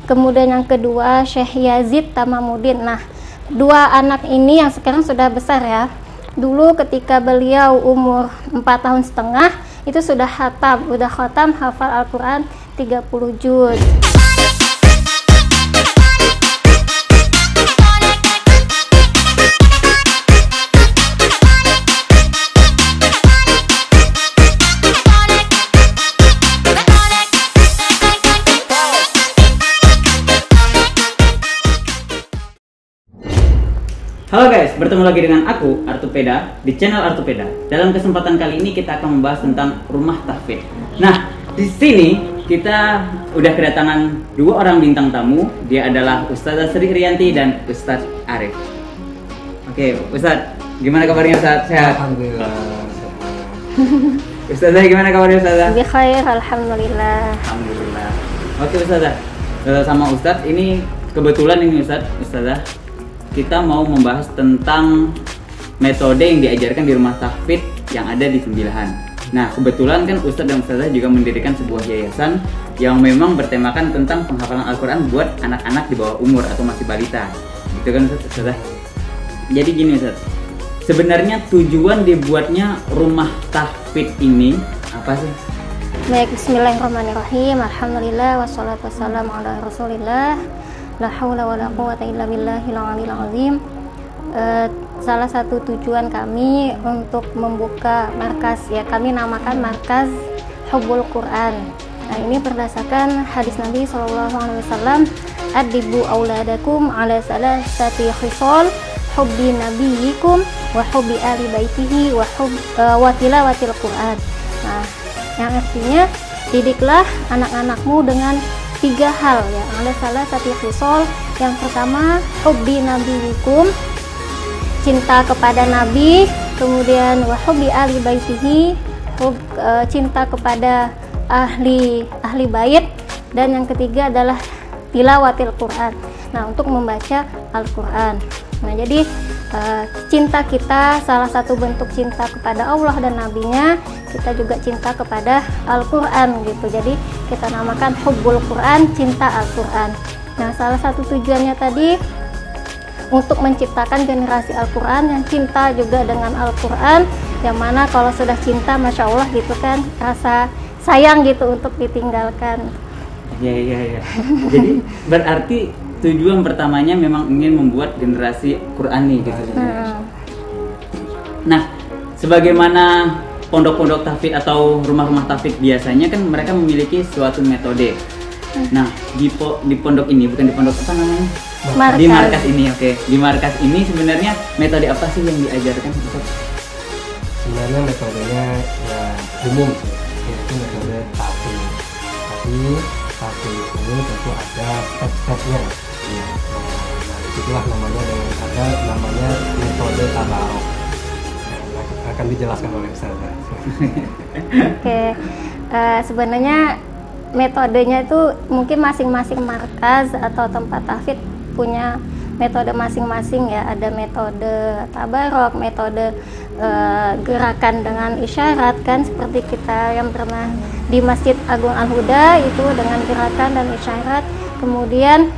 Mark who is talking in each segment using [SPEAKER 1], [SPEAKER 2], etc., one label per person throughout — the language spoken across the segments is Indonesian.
[SPEAKER 1] Kemudian yang kedua Syekh Yazid Tamamuddin. Nah, dua anak ini yang sekarang sudah besar ya. Dulu ketika beliau umur 4 tahun setengah itu sudah khatam hafal Al-Quran 30 juz.
[SPEAKER 2] Halo guys, bertemu lagi dengan aku, Artupeda, di channel Artupeda. Dalam kesempatan kali ini kita akan membahas tentang rumah tahfidz. Nah, di sini kita udah kedatangan dua orang bintang tamu. Dia adalah Ustazah Sri Rianti dan Ustadz Arif. Oke, Ustadz, gimana kabarnya Ustadz? Sehat?
[SPEAKER 3] Alhamdulillah.
[SPEAKER 2] Ustazah, gimana kabarnya Ustazah?
[SPEAKER 1] Bi khair, alhamdulillah.
[SPEAKER 2] Alhamdulillah. Oke Ustazah, sama Ustadz ini kebetulan ini Ustazah, kita mau membahas tentang metode yang diajarkan di rumah tahfidz yang ada di Sembilahan. Nah, kebetulan kan Ustadz dan Ustazah juga mendirikan sebuah yayasan yang memang bertemakan tentang penghafalan Al-Quran buat anak-anak di bawah umur atau masih balita. Gitu kan Ustazah? Jadi gini Ustadz, sebenarnya tujuan dibuatnya rumah tahfidz ini apa sih?
[SPEAKER 1] Baik, bismillahirrahmanirrahim. Alhamdulillah wassalatu wassalamu ala Rasulillah. La haula wala quwwata illa billahil aliyil azim. Salah satu tujuan kami untuk membuka markas, ya kami namakan markas Hubbul Quran. Nah, ini berdasarkan hadis Nabi SAW, adibu auladakum ala salasati khisal, hubbi nabiyikum wa hubbi ali baitihi wa tilawatil Quran. Nah, yang artinya didiklah anak-anakmu dengan 3 hal ya. Ada salah satu khisal. Yang pertama, hubbi nabiyikum, cinta kepada nabi, kemudian wa hubbi ali baitihi, cinta kepada ahli bait, dan yang ketiga adalah tilawatil Quran. Nah, untuk membaca Al-Quran. Nah, jadi cinta kita, salah satu bentuk cinta kepada Allah dan Nabi-Nya, kita juga cinta kepada Al-Quran gitu. Jadi kita namakan Hubbul Quran, cinta Al-Quran. Nah, salah satu tujuannya tadi untuk menciptakan generasi Al-Quran yang cinta juga dengan Al-Quran, yang mana kalau sudah cinta, Masya Allah gitu kan, rasa sayang gitu untuk ditinggalkan.
[SPEAKER 2] Iya. Jadi berarti tujuan pertamanya memang ingin membuat generasi Qurani gitu. Nah, sebagaimana pondok-pondok tahfidz atau rumah-rumah tahfidz biasanya kan mereka memiliki suatu metode. Nah, di pondok ini, bukan di pondok apa namanya?
[SPEAKER 1] Markas.
[SPEAKER 2] Di markas ini, oke. Di markas ini sebenarnya metode apa sih yang diajarkan?
[SPEAKER 3] Sebenarnya metodenya ya umum sih, yaitu metode tahfidz. Tapi tahfidz ini tentu ada step-stepnya. Ya, nah, itulah namanya namanya metode tabarok. Nah, akan dijelaskan oleh Ustazah.
[SPEAKER 1] Oke, sebenarnya metodenya itu mungkin masing-masing markas atau tempat tahfidz punya metode masing-masing ya. Ada metode tabarok, metode gerakan dengan isyarat kan, seperti kita yang pernah di Masjid Agung Al-Huda itu dengan gerakan dan isyarat. Kemudian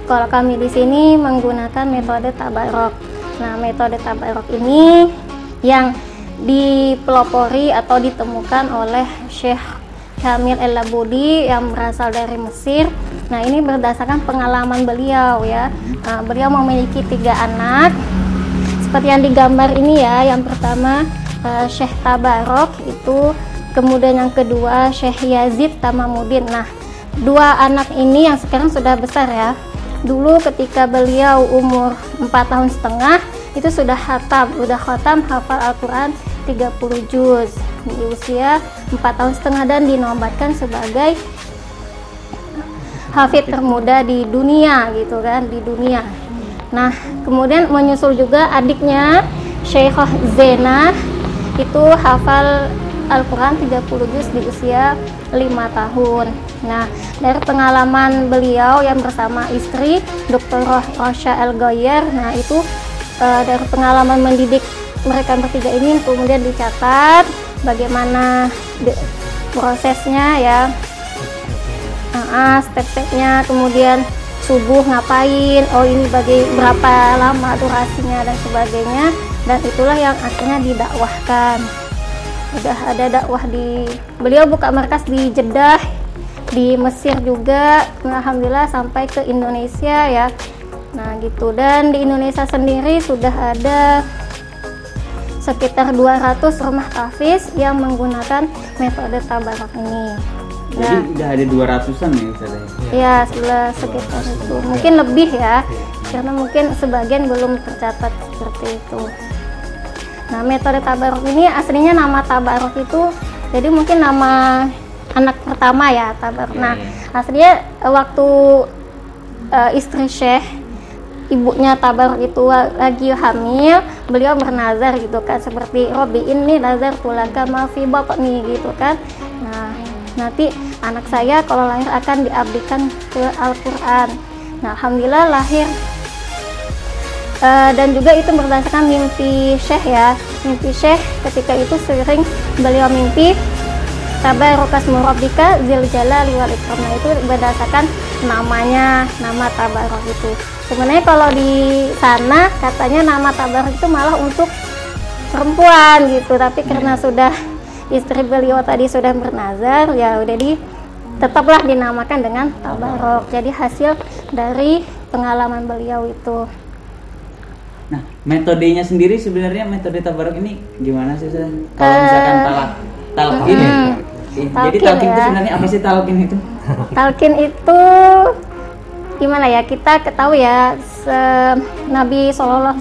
[SPEAKER 1] kalau kami di sini menggunakan metode tabarok. Nah, metode tabarok ini yang dipelopori atau ditemukan oleh Syekh Kamil El-Labudi yang berasal dari Mesir. Nah, ini berdasarkan pengalaman beliau ya. Nah, beliau memiliki 3 anak seperti yang digambar ini ya. Yang pertama Syekh Tabarok itu, kemudian yang kedua Syekh Yazid Tamamuddin. Nah, 2 anak ini yang sekarang sudah besar ya. Dulu ketika beliau umur 4 tahun setengah itu sudah khatam hafal Al-Quran 30 juz di usia 4 tahun setengah dan dinobatkan sebagai hafidz termuda di dunia gitu kan, di dunia. Nah, kemudian menyusul juga adiknya Syekhah Zena itu hafal Al-Quran 30 juz di usia 5 tahun. Nah, dari pengalaman beliau yang bersama istri Dr. Rosha El-Goyer, nah itu dari pengalaman mendidik mereka bertiga ini kemudian dicatat bagaimana prosesnya ya. Step-stepnya, kemudian subuh ngapain, oh ini bagi berapa lama durasinya dan sebagainya, dan itulah yang akhirnya didakwahkan. Udah ada dakwah beliau buka markas di Jeddah, di Mesir juga, alhamdulillah sampai ke Indonesia ya. Nah gitu, dan di Indonesia sendiri sudah ada sekitar 200 rumah tahfiz yang menggunakan metode tabarok ini.
[SPEAKER 2] Jadi udah ada 200-an ya Ustaz?
[SPEAKER 1] Ya, sekitar itu. Mungkin lebih ya, karena mungkin sebagian belum tercatat seperti itu. Nah, metode tabarok ini aslinya nama tabarok itu, jadi mungkin nama anak pertama ya, tabarok. Nah, aslinya waktu istri Syekh, ibunya tabarok itu lagi hamil, beliau bernazar gitu kan, seperti Robi ini nazar tulaka mafi bapak nih gitu kan. Nah, nanti anak saya kalau lahir akan diabdikan ke Al-Quran. Nah, alhamdulillah lahir. Dan juga itu berdasarkan mimpi Syekh ya. Mimpi Syekh ketika itu sering beliau mimpi Tabarokas Murabbika Zil Jalali wal Ikram. Nah, itu berdasarkan namanya, nama tabarok itu. Sebenarnya kalau di sana katanya nama tabarok itu malah untuk perempuan gitu, tapi karena sudah istri beliau tadi sudah bernazar, ya udah tetaplah dinamakan dengan tabarok. Jadi hasil dari pengalaman beliau itu.
[SPEAKER 2] Nah, metodenya sendiri sebenarnya metode tabarok ini gimana sih Ustaz? Kalau misalkan talqin ya? Jadi talqin itu sebenarnya apa sih talqin itu?
[SPEAKER 1] Talqin itu gimana ya, kita ketahui ya, Nabi SAW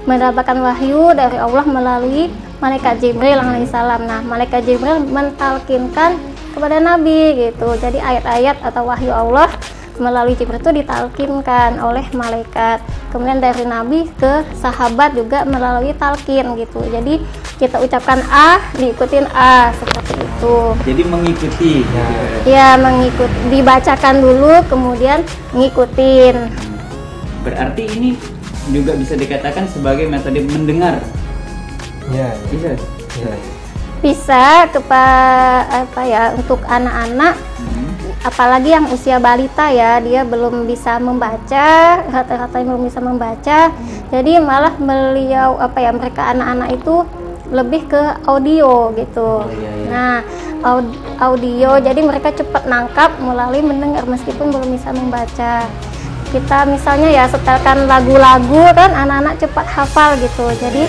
[SPEAKER 1] mendapatkan wahyu dari Allah melalui malaikat Jibril alaihissalam. Nah, malaikat Jibril mentalkinkan kepada Nabi gitu. Jadi ayat-ayat atau wahyu Allah melalui Jibril itu ditalkinkan oleh malaikat. Kemudian dari Nabi ke sahabat juga melalui talkin gitu. Jadi kita ucapkan A, diikutin A, seperti itu.
[SPEAKER 2] Jadi mengikuti.
[SPEAKER 1] Ya, mengikut, dibacakan dulu kemudian ngikutin.
[SPEAKER 2] Berarti ini juga bisa dikatakan sebagai metode mendengar.
[SPEAKER 3] Ya,
[SPEAKER 2] Bisa.
[SPEAKER 3] ya.
[SPEAKER 1] Bisa untuk anak-anak, apalagi yang usia balita ya, dia belum bisa membaca, rata-rata belum bisa membaca. Jadi malah beliau mereka anak-anak itu lebih ke audio gitu. Nah, audio jadi mereka cepat nangkap melalui mendengar meskipun belum bisa membaca. Kita misalnya ya setelkan lagu-lagu kan, anak-anak cepat hafal gitu. Jadi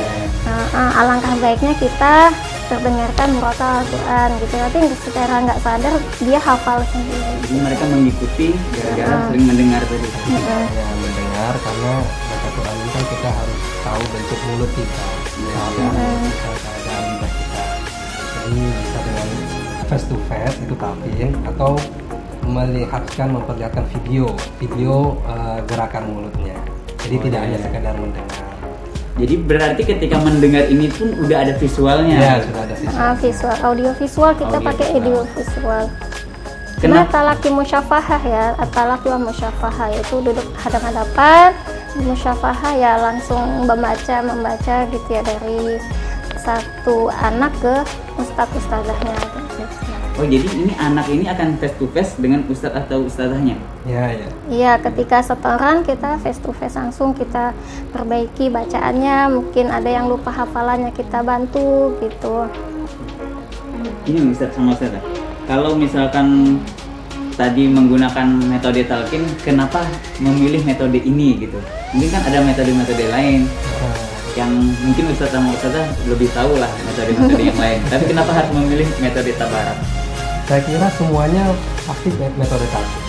[SPEAKER 1] alangkah baiknya kita terdengarkan murotal Al-Quran gitu, nanti secara nggak sadar dia hafal sendiri.
[SPEAKER 2] Jadi mereka mengikuti gara-gara sering mendengar tadi.
[SPEAKER 3] Ya, mendengar, karena baca Quran ini kan kita harus tahu bentuk mulut kita, keadaan lidah kita. Jadi bisa dengan face to face itu talqin, atau memperlihatkan video gerakan mulutnya. Jadi tidak hanya sekedar mendengar.
[SPEAKER 2] Jadi berarti ketika mendengar ini pun udah ada visualnya.
[SPEAKER 3] Ya, sudah ada
[SPEAKER 1] Visual, audio visual kita pakai audio visual. Karena
[SPEAKER 2] Kenapa?
[SPEAKER 1] talaki musyafahah ya, talaki wa musyafahah itu duduk hadap-hadapan, musyafahah ya langsung membaca gitu ya, dari satu anak ke ustadzahnya gitu.
[SPEAKER 2] Oh, jadi ini anak ini akan face to face dengan ustadz atau ustadzahnya?
[SPEAKER 3] Ya.
[SPEAKER 1] Iya, ketika setoran kita face to face langsung kita perbaiki bacaannya, mungkin ada yang lupa hafalannya kita bantu gitu.
[SPEAKER 2] Ini ustadz sama ustadzah, kalau misalkan tadi menggunakan metode talqin, kenapa memilih metode ini gitu? Mungkin kan ada metode-metode lain yang mungkin ustadz sama ustadzah lebih tahu lah metode-metode yang lain. Tapi kenapa harus memilih metode tabarok?
[SPEAKER 3] Saya kira semuanya pasti metode talqin.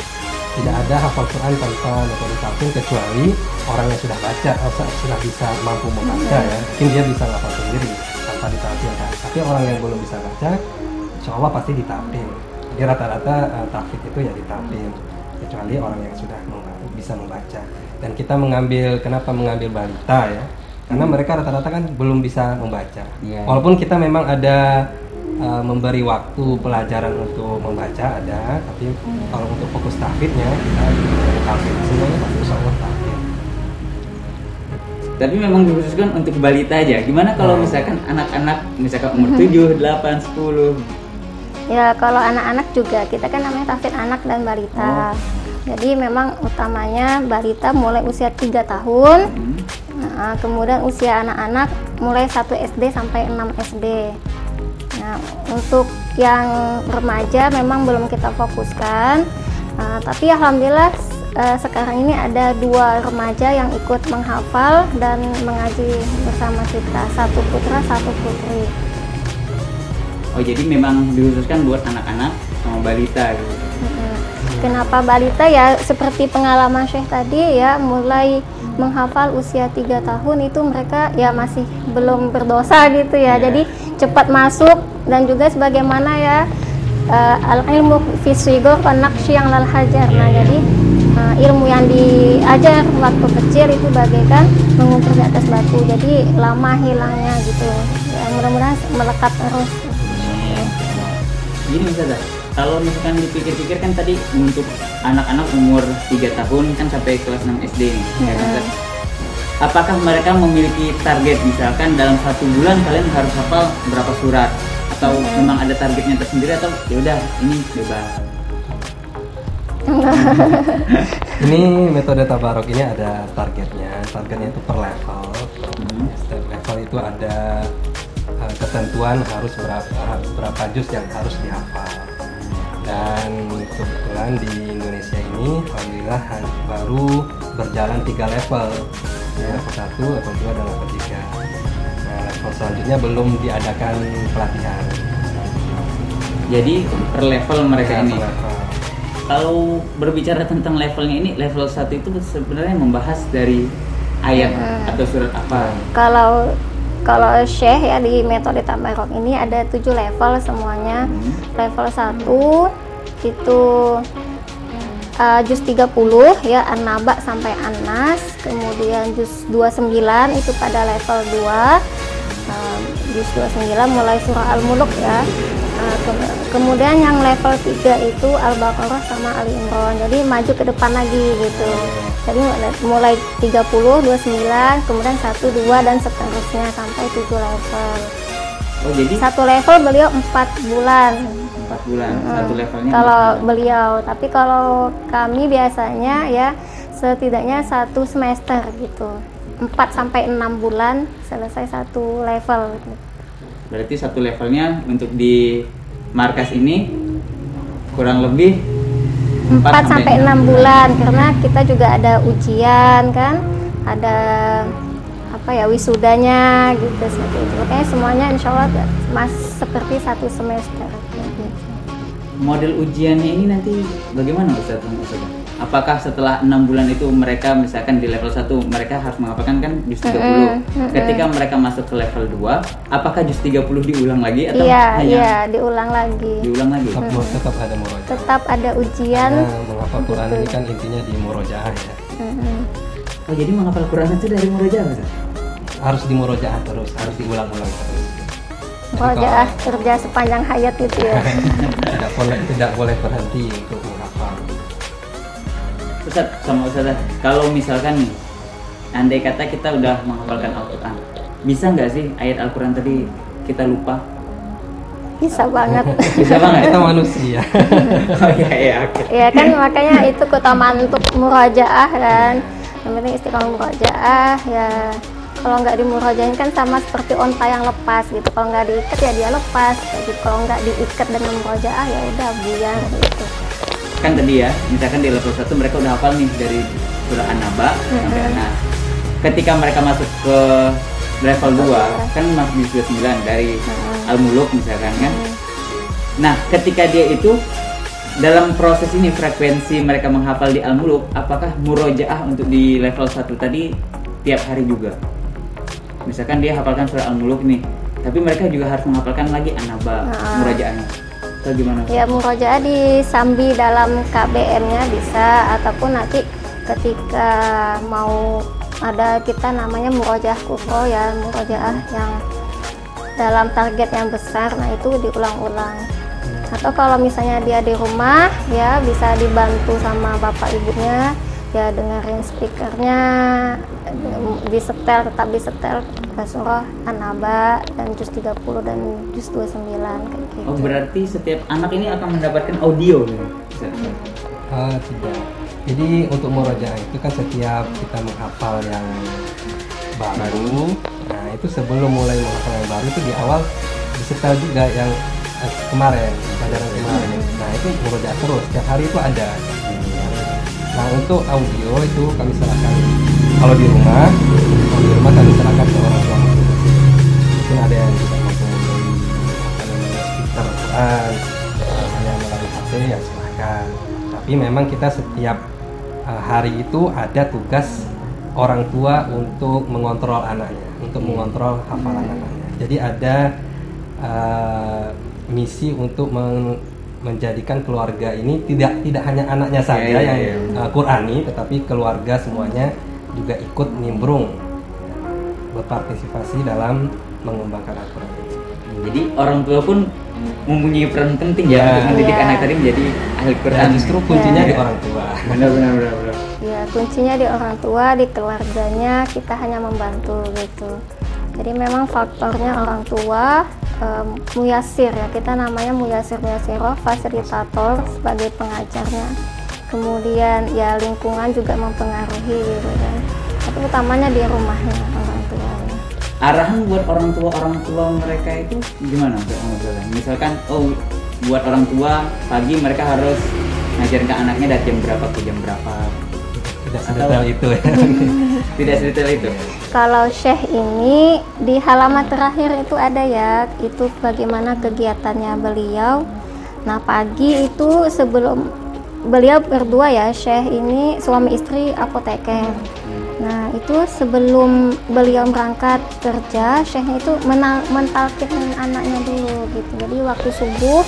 [SPEAKER 3] Tidak ada hafal Quran tanpa metode talqin, kecuali orang yang sudah baca, sudah bisa mampu membaca ya. Mungkin dia bisa ngafal sendiri tanpa ditalqinkan. Tapi orang yang belum bisa baca, insya Allah pasti ditalqin. Jadi rata-rata tahfidz itu ya ditalqin, kecuali orang yang sudah bisa membaca. Dan kita kenapa mengambil balita ya? Karena mereka rata-rata kan belum bisa membaca. Walaupun kita memang ada memberi waktu pelajaran untuk membaca ada, tapi kalau untuk fokus tahfidznya kita tahfidz semuanya pasti insya Allah tahfidz.
[SPEAKER 2] Tapi memang dikhususkan untuk balita aja. Gimana kalau misalkan anak-anak misalkan umur 7, 8, 10?
[SPEAKER 1] Ya kalau anak-anak juga, kita kan namanya tahfidz anak dan balita. Jadi memang utamanya balita mulai usia 3 tahun. Nah, kemudian usia anak-anak mulai 1 SD sampai 6 SD. Nah, untuk yang remaja memang belum kita fokuskan. Tapi alhamdulillah sekarang ini ada 2 remaja yang ikut menghafal dan mengaji bersama kita, 1 putra 1 putri.
[SPEAKER 2] Oh, jadi memang dikhususkan buat anak-anak sama balita gitu.
[SPEAKER 1] Kenapa balita ya, seperti pengalaman Syekh tadi ya, mulai menghafal usia 3 tahun itu mereka ya masih belum berdosa gitu ya. Jadi cepat masuk, dan juga sebagaimana ya al-ilmu fi sigor wa naqsy yang lal hajar. Nah, jadi ilmu yang diajar waktu kecil itu bagaikan mengumpul di atas batu, jadi lama hilangnya gitu ya, mudah-mudahan melekat terus.
[SPEAKER 2] Gini Ustazah, kalau misalkan dipikir-pikir kan tadi untuk anak-anak umur 3 tahun kan sampai kelas 6 SD nih, ya kan, Ustaz? Apakah mereka memiliki target, misalkan dalam 1 bulan kalian harus hafal berapa surat, atau memang ada targetnya tersendiri, atau ya udah ini bebas?
[SPEAKER 3] Ini metode tabarok ini ada targetnya itu per level. Setiap level itu ada ketentuan harus berapa juz yang harus dihafal. Dan kebetulan di Indonesia ini alhamdulillah baru berjalan 3 level, ya, level 1, level 2, dan level 3. Nah, level selanjutnya belum diadakan pelatihan.
[SPEAKER 2] Jadi per level mereka ini.
[SPEAKER 3] Level.
[SPEAKER 2] Kalau berbicara tentang levelnya ini, level 1 itu sebenarnya membahas dari ayat atau surat apa?
[SPEAKER 1] Kalau Syekh ya di metode tabarok ini ada 7 level semuanya. Level 1 itu juz 30 ya, An-Naba sampai An-Nas. Kemudian juz 29 itu pada level 2. Juz 29 mulai surah Al-Muluk ya. Kemudian yang level 3 itu Al-Baqarah sama Ali Imran, jadi maju ke depan lagi gitu. Jadi mulai 30, 29, kemudian 1, 2 dan seterusnya sampai 7 level.
[SPEAKER 2] Oh, jadi
[SPEAKER 1] 1 level beliau 4 bulan.
[SPEAKER 2] 4 bulan, 1 levelnya.
[SPEAKER 1] Kalau beliau, tapi kalau kami biasanya ya setidaknya 1 semester gitu. 4 sampai 6 bulan selesai 1 level gitu.
[SPEAKER 2] Berarti 1 levelnya untuk di markas ini kurang lebih
[SPEAKER 1] 4 sampai 6 bulan, karena kita juga ada ujian kan, ada apa ya, wisudanya gitu seperti itu. Makanya semuanya insya Allah seperti 1 semester.
[SPEAKER 2] Model ujiannya ini nanti bagaimana Ustaz? Apakah setelah 6 bulan itu mereka misalkan di level 1 mereka harus menghafalkan kan juz 30. Ketika mereka masuk ke level 2, apakah juz 30 diulang lagi atau
[SPEAKER 1] Iya, diulang lagi.
[SPEAKER 2] Diulang lagi.
[SPEAKER 3] Tetap ada murojaah.
[SPEAKER 1] Tetap ada ujian.
[SPEAKER 3] Karena menghafal Quran ini kan intinya di murojaah ya.
[SPEAKER 2] Oh, jadi menghafal Quran itu dari murojaah, Ustaz?
[SPEAKER 3] Harus di murojaah terus, harus diulang-ulang terus.
[SPEAKER 1] Murojaah kerja sepanjang hayat itu ya.
[SPEAKER 3] tidak boleh berhenti untuk menghafal.
[SPEAKER 2] Ustaz, sama Ustazah, kalau misalkan nih, andai kata kita udah menghafalkan Al-Quran, bisa nggak sih ayat Al-Quran tadi kita lupa?
[SPEAKER 1] Bisa banget.
[SPEAKER 2] Bisa banget?
[SPEAKER 3] Kita manusia.
[SPEAKER 2] Oh iya, oke.
[SPEAKER 1] Ya kan, makanya itu keutamaan untuk murojaah kan. Yang penting istiqomah murojaah ya. Kalau nggak dimurajahin kan sama seperti onta yang lepas gitu. Kalau nggak diikat ya dia lepas. Jadi kalau nggak diikat dengan murojaah ya udah buyar gitu.
[SPEAKER 2] Kan tadi ya, misalkan di level 1 mereka udah hafal nih dari surah An-Naba sampai An-Nas. Ketika mereka masuk ke level 2 kan masuk di surah 9 dari Al-Muluk misalkan kan. Nah, ketika dia itu dalam proses ini frekuensi mereka menghafal di Al-Muluk, apakah murojaah untuk di level 1 tadi tiap hari juga? Misalkan dia hafalkan surah Al-Muluk nih, tapi mereka juga harus menghafalkan lagi An-Naba murojaahnya. Atau gimana? Ya,
[SPEAKER 1] murojaah disambi dalam KBM-nya bisa, ataupun nanti ketika mau ada kita namanya murojaah kubro ya, murojaah yang dalam target yang besar, nah itu diulang-ulang. Atau kalau misalnya dia di rumah ya bisa dibantu sama bapak ibunya ya dengerin speakernya, disetel, tetap disetel surah An-Naba dan juz 30 dan juz 29 kayak gitu.
[SPEAKER 2] Oh, berarti setiap anak ini akan mendapatkan audio nih?
[SPEAKER 3] Tidak. Jadi untuk murojaah itu kan setiap kita menghafal yang baru, nah itu sebelum mulai menghafal yang baru itu di awal disetel juga yang kemarin, pelajaran kemarin. Nah itu murojaah terus, setiap hari itu ada. Nah untuk audio itu kami serahkan, kalau di rumah kami serahkan ke orang tua masing-masing. Mungkin ada yang tidak mampu membeli speaker Quran, hanya melalui HP, ya silahkan. Tapi memang kita setiap hari itu ada tugas orang tua untuk mengontrol anaknya, untuk mengontrol hafalan anaknya. Jadi ada misi untuk menjadikan keluarga ini tidak hanya anaknya saja yang Qurani, tetapi keluarga semuanya juga ikut nimbrung, berpartisipasi dalam mengembangkan Al-Quran.
[SPEAKER 2] Jadi orang tua pun mempunyai peran penting ya untuk mendidik anak tadi menjadi ahli Quran.
[SPEAKER 3] Justru kuncinya di orang tua.
[SPEAKER 2] Benar.
[SPEAKER 1] Ya, kuncinya di orang tua, di keluarganya, kita hanya membantu gitu. Jadi memang faktornya orang tua, muyasir ya, kita namanya muyasiroh, fasilitator sebagai pengajarnya. Kemudian ya lingkungan juga mempengaruhi gitu kan. Tapi utamanya di rumahnya orang tuanya.
[SPEAKER 2] Arahan buat orang tua mereka itu gimana? Misalkan buat orang tua pagi mereka harus ngajarin ke anaknya dari jam berapa ke jam berapa.
[SPEAKER 3] Tidak sedetail itu ya.
[SPEAKER 2] Tidak sedetail itu.
[SPEAKER 1] Kalau Syekh ini di halaman terakhir itu ada ya, itu bagaimana kegiatannya beliau. Nah pagi itu sebelum beliau berdua ya, Syekh ini suami istri apoteker. Nah itu sebelum beliau berangkat kerja, Syekhnya itu mentalkin anaknya dulu gitu. Jadi waktu subuh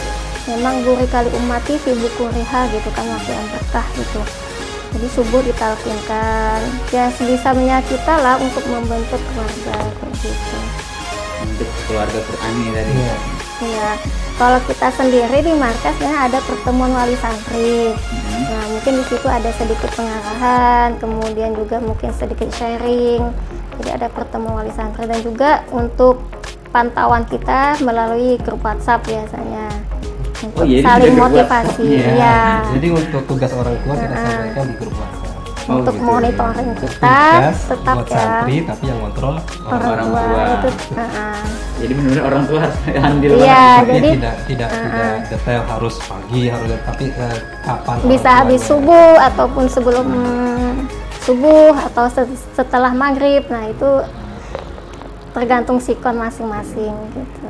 [SPEAKER 1] memang guri kali umati fi bukuriha gitu kan, waktu yang berkah gitu. Jadi subuh ditalkinkan, ya sebisanya kita lah untuk membentuk keluarga kayak gitu.
[SPEAKER 2] Untuk keluarga Qurani tadi.
[SPEAKER 1] Iya. Kalau kita sendiri di markasnya ada pertemuan wali santri. Nah mungkin di situ ada sedikit pengarahan, kemudian juga mungkin sedikit sharing. Jadi ada pertemuan wali santri dan juga untuk pantauan kita melalui grup WhatsApp biasanya. Untuk saling motivasi. Ya.
[SPEAKER 3] Jadi untuk tugas orang tua kita sampaikan di grup WhatsApp.
[SPEAKER 1] Untuk
[SPEAKER 3] gitu,
[SPEAKER 1] monitoring
[SPEAKER 3] ya.
[SPEAKER 1] kita
[SPEAKER 3] Tugas
[SPEAKER 1] tetap
[SPEAKER 3] buat
[SPEAKER 1] ya.
[SPEAKER 3] santri, tapi yang kontrol
[SPEAKER 1] Orang tua. Itu,
[SPEAKER 2] Jadi benar-benar orang tua harus andil
[SPEAKER 1] Iya,
[SPEAKER 2] banget.
[SPEAKER 3] tapi
[SPEAKER 1] jadi
[SPEAKER 3] tidak detail harus pagi, harus tapi kapan
[SPEAKER 1] bisa
[SPEAKER 3] orang
[SPEAKER 1] habis
[SPEAKER 3] tuanya.
[SPEAKER 1] subuh ataupun sebelum subuh atau setelah maghrib. Nah itu tergantung sikon masing-masing gitu.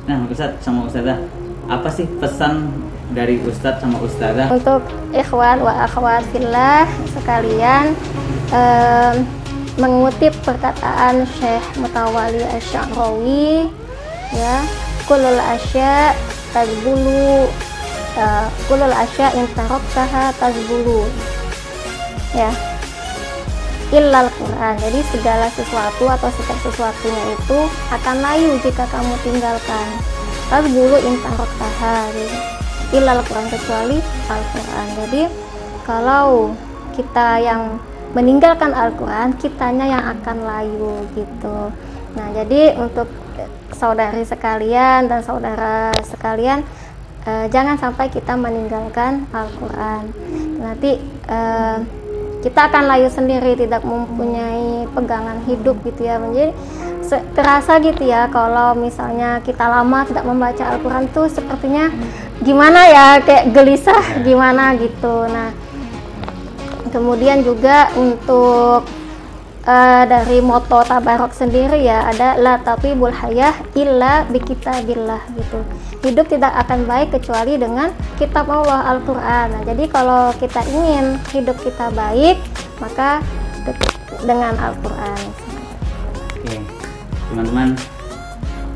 [SPEAKER 2] Nah, Ustadz sama Ustadzah, apa sih pesan dari Ustadz sama Ustadzah?
[SPEAKER 1] Untuk ikhwan wa akhwat fillah sekalian, mengutip perkataan Syekh Mutawalli Asy-Sya'rawi ya, kullul asya tazbulu, kullul asya in taraktaha tazbulu ya, illal Quran. Jadi segala sesuatu atau setiap sesuatunya itu akan layu jika kamu tinggalkan. Tazbulu in taraktaha gitu. Illal Quran, kecuali Al-Quran. Jadi kalau kita yang meninggalkan Al-Quran, kitanya yang akan layu gitu. Nah jadi untuk saudari sekalian dan saudara sekalian, jangan sampai kita meninggalkan Al-Quran. Nanti kita akan layu sendiri, tidak mempunyai pegangan hidup gitu ya. Jadi terasa gitu ya, kalau misalnya kita lama tidak membaca Al-Quran tuh sepertinya gimana ya, kayak gelisah gimana gitu. Nah kemudian juga untuk dari moto Tabarok sendiri ya, ada la tatibul hayah illa bi kitabillah gitu. Hidup tidak akan baik kecuali dengan kitab Allah, Al-Quran. Nah jadi kalau kita ingin hidup kita baik, maka dengan Al-Quran.
[SPEAKER 2] Oke, teman-teman,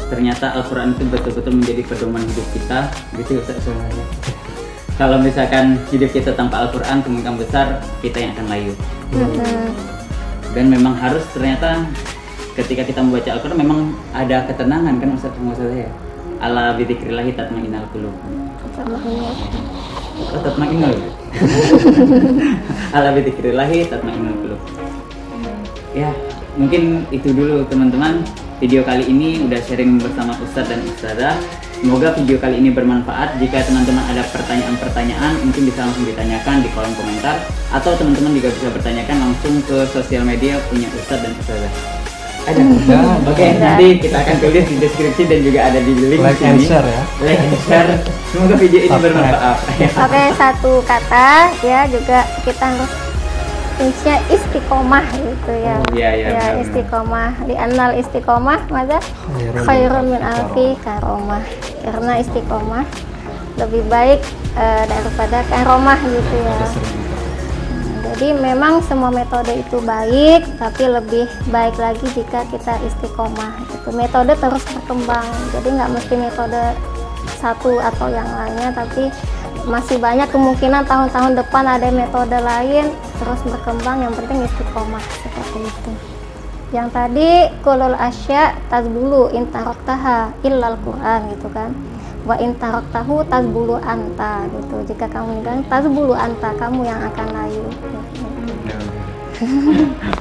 [SPEAKER 2] ternyata Al-Quran itu betul-betul menjadi pedoman hidup kita, gitu Ustaz sebenarnya. Kalau misalkan hidup kita tanpa Al-Quran, kemungkinan besar kita yang akan layu. Dan memang harus, ternyata ketika kita membaca Al-Quran memang ada ketenangan kan Ustaz ya. Ala bidzikrillahi tatmainnul qulub. Oh, tatma'innul. Ala bidzikrillahi tatma'innul qulub. Ya, mungkin itu dulu teman-teman. Video kali ini udah sharing bersama Ustadz dan Ustazah. Semoga video kali ini bermanfaat. Jika teman-teman ada pertanyaan-pertanyaan, mungkin bisa langsung ditanyakan di kolom komentar, atau teman-teman juga bisa bertanyakan langsung ke sosial media punya Ustadz dan Ustazah. Ada? Oke, nanti kita akan tulis di deskripsi dan juga ada di link
[SPEAKER 3] Like and share ya.
[SPEAKER 2] Like and share. Semoga video ini bermanfaat.
[SPEAKER 1] Oke, satu kata ya juga kita harus kuncinya istiqomah gitu ya.
[SPEAKER 2] Iya,
[SPEAKER 1] Ya,
[SPEAKER 2] benar.
[SPEAKER 1] istiqomah. Di annal istiqomah maka khairun min alfi karomah. Karena istiqomah lebih baik daripada karomah gitu ya. Jadi memang semua metode itu baik, tapi lebih baik lagi jika kita istiqomah. Gitu. Metode terus berkembang, jadi nggak mesti metode satu atau yang lainnya, tapi masih banyak kemungkinan tahun-tahun depan ada metode lain terus berkembang. Yang penting istiqomah seperti itu. Yang tadi kulul asya tazbulu in taraktaha illal Quran gitu kan. Wa in taraktahu tazbulu anta gitu. Jika kamu bilang tazbulu anta, kamu yang akan layu.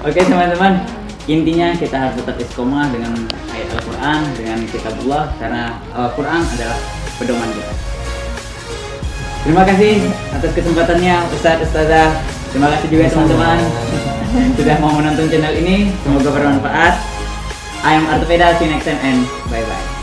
[SPEAKER 2] Oke teman-teman, intinya kita harus tetap istiqomah dengan ayat Al-Quran, dengan kitabullah, karena Al-Quran adalah pedoman kita. Terima kasih atas kesempatannya Ustadz, Ustazah. Terima kasih juga teman-teman sudah mau menonton channel ini. Semoga bermanfaat. I am Artepeda, see you next time and bye-bye.